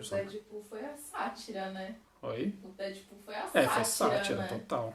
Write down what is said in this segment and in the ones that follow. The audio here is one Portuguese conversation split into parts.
personagem. O Deadpool foi a sátira, né? Oi? O Deadpool foi a sátira, Foi sátira, né? total.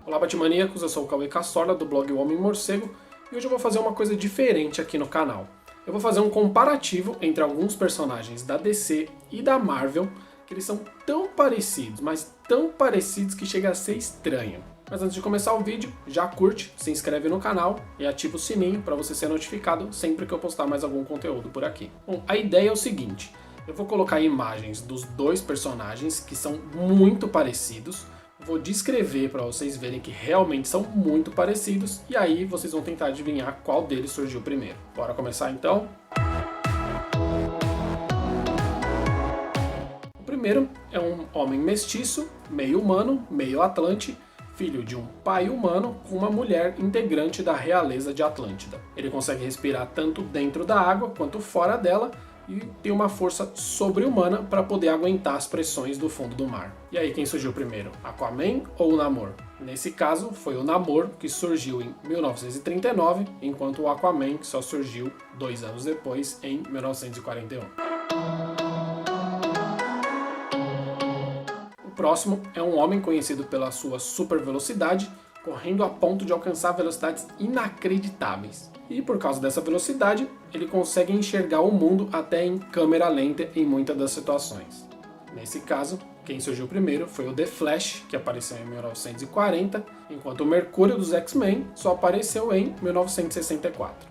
Olá, Batmaníacos, eu sou o Cauê Castorla, do blog O Homem Morcego, e hoje eu vou fazer uma coisa diferente aqui no canal. Eu vou fazer um comparativo entre alguns personagens da DC e da Marvel, que eles são tão parecidos, mas tão parecidos que chega a ser estranho. Mas antes de começar o vídeo, já curte, se inscreve no canal e ativa o sininho para você ser notificado sempre que eu postar mais algum conteúdo por aqui. Bom, a ideia é o seguinte, eu vou colocar imagens dos dois personagens que são muito parecidos, vou descrever para vocês verem que realmente são muito parecidos e aí vocês vão tentar adivinhar qual deles surgiu primeiro. Bora começar então? O primeiro é um homem mestiço, meio humano, meio Atlante, filho de um pai humano com uma mulher integrante da realeza de Atlântida. Ele consegue respirar tanto dentro da água quanto fora dela e tem uma força sobre-humana para poder aguentar as pressões do fundo do mar. E aí, quem surgiu primeiro? Aquaman ou o Namor? Nesse caso, foi o Namor que surgiu em 1939, enquanto o Aquaman só surgiu 2 anos depois, em 1941. O próximo é um homem conhecido pela sua super velocidade, correndo a ponto de alcançar velocidades inacreditáveis. E por causa dessa velocidade, ele consegue enxergar o mundo até em câmera lenta em muitas das situações. Nesse caso, quem surgiu primeiro foi o The Flash, que apareceu em 1940, enquanto o Mercúrio dos X-Men só apareceu em 1964.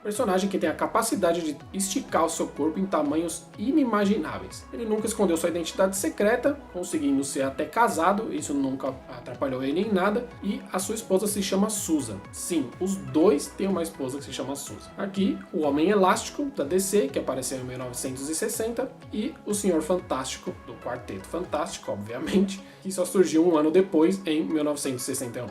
Personagem que tem a capacidade de esticar o seu corpo em tamanhos inimagináveis. Ele nunca escondeu sua identidade secreta, conseguindo ser até casado, isso nunca atrapalhou ele em nada, e a sua esposa se chama Susan. Sim, os dois têm uma esposa que se chama Susan. Aqui, o Homem Elástico, da DC, que apareceu em 1960, e o Senhor Fantástico, do Quarteto Fantástico, obviamente, que só surgiu um ano depois, em 1961.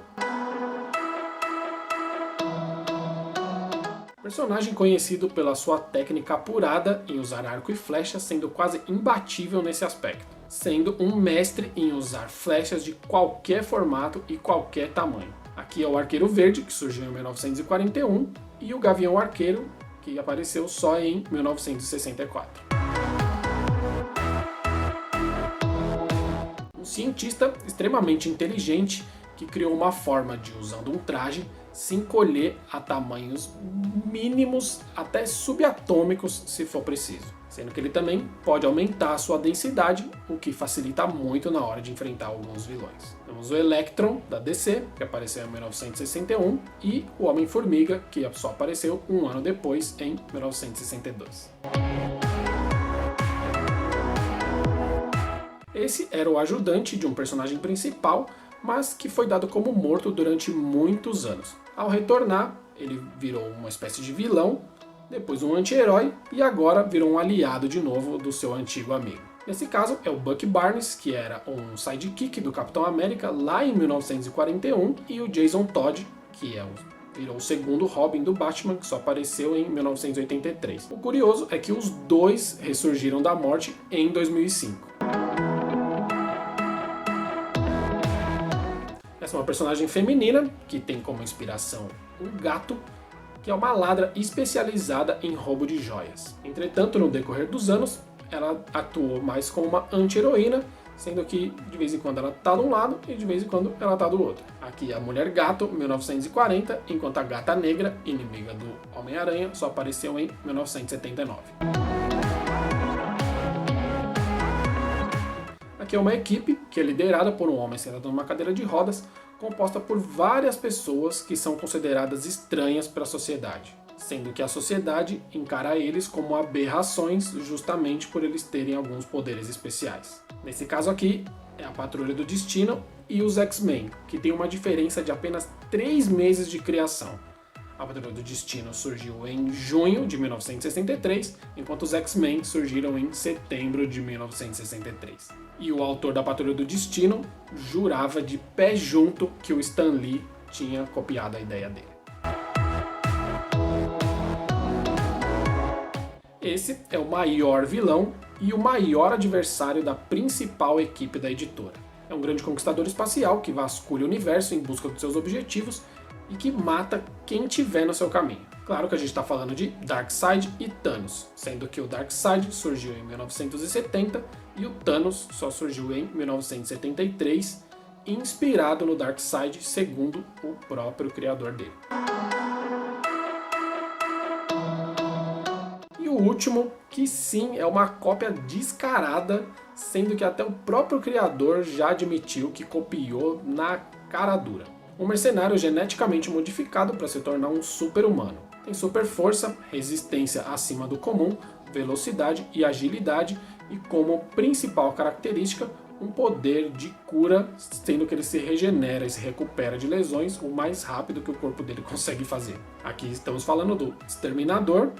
Personagem conhecido pela sua técnica apurada em usar arco e flecha, sendo quase imbatível nesse aspecto, sendo um mestre em usar flechas de qualquer formato e qualquer tamanho. Aqui é o Arqueiro Verde, que surgiu em 1941, e o Gavião Arqueiro, que apareceu só em 1964. Um cientista extremamente inteligente que criou uma forma de, usando um traje, se encolher a tamanhos mínimos até subatômicos se for preciso, sendo que ele também pode aumentar a sua densidade, o que facilita muito na hora de enfrentar alguns vilões. Temos o Electron, da DC, que apareceu em 1961, e o Homem-Formiga, que só apareceu um ano depois, em 1962. Esse era o ajudante de um personagem principal, mas que foi dado como morto durante muitos anos. Ao retornar, ele virou uma espécie de vilão, depois um anti-herói e agora virou um aliado de novo do seu antigo amigo. Nesse caso é o Bucky Barnes, que era um sidekick do Capitão América lá em 1941, e o Jason Todd, que virou o segundo Robin do Batman, que só apareceu em 1983. O curioso é que os dois ressurgiram da morte em 2005. Essa é uma personagem feminina, que tem como inspiração um gato, que é uma ladra especializada em roubo de joias. Entretanto, no decorrer dos anos, ela atuou mais como uma anti-heroína, sendo que de vez em quando ela está de um lado e de vez em quando ela está do outro. Aqui é a Mulher Gato, 1940, enquanto a Gata Negra, inimiga do Homem-Aranha, só apareceu em 1979. Aqui é uma equipe que é liderada por um homem sentado numa cadeira de rodas, composta por várias pessoas que são consideradas estranhas para a sociedade, sendo que a sociedade encara eles como aberrações justamente por eles terem alguns poderes especiais. Nesse caso aqui, é a Patrulha do Destino e os X-Men, que tem uma diferença de apenas 3 meses de criação. A Patrulha do Destino surgiu em junho de 1963, enquanto os X-Men surgiram em setembro de 1963. E o autor da Patrulha do Destino jurava de pé junto que o Stan Lee tinha copiado a ideia dele. Esse é o maior vilão e o maior adversário da principal equipe da editora. É um grande conquistador espacial que vasculha o universo em busca dos seus objetivos e que mata quem tiver no seu caminho. Claro que a gente está falando de Darkseid e Thanos, sendo que o Darkseid surgiu em 1970 e o Thanos só surgiu em 1973, inspirado no Darkseid segundo o próprio criador dele. E o último, que sim é uma cópia descarada, sendo que até o próprio criador já admitiu que copiou na cara dura. Um mercenário geneticamente modificado para se tornar um super-humano. Tem super força, resistência acima do comum, velocidade e agilidade e como principal característica um poder de cura, sendo que ele se regenera e se recupera de lesões o mais rápido que o corpo dele consegue fazer. Aqui estamos falando do Exterminador,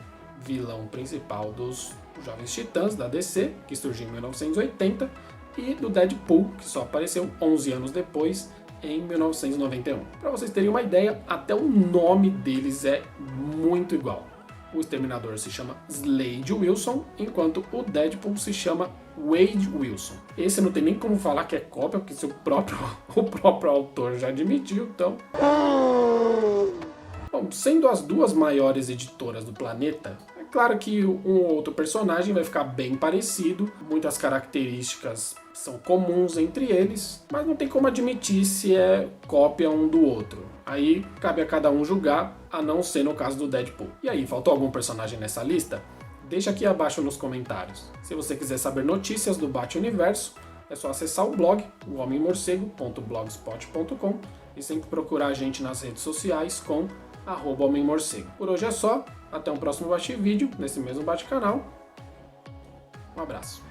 vilão principal dos Jovens Titãs da DC, que surgiu em 1980, e do Deadpool, que só apareceu 11 anos depois, em 1991. Para vocês terem uma ideia, até o nome deles é muito igual. O Exterminador se chama Slade Wilson, enquanto o Deadpool se chama Wade Wilson. Esse não tem nem como falar que é cópia, porque o próprio autor já admitiu, então... Bom, sendo as duas maiores editoras do planeta, é claro que um ou outro personagem vai ficar bem parecido, muitas características são comuns entre eles, mas não tem como admitir se é cópia um do outro. Aí cabe a cada um julgar, a não ser no caso do Deadpool. E aí, faltou algum personagem nessa lista? Deixa aqui abaixo nos comentários. Se você quiser saber notícias do Bate-Universo, é só acessar o blog, o homemmorcego.blogspot.com, e sempre procurar a gente nas redes sociais com @homemmorcego. Por hoje é só, até um próximo Bate-Vídeo, nesse mesmo Bate-Canal. Um abraço.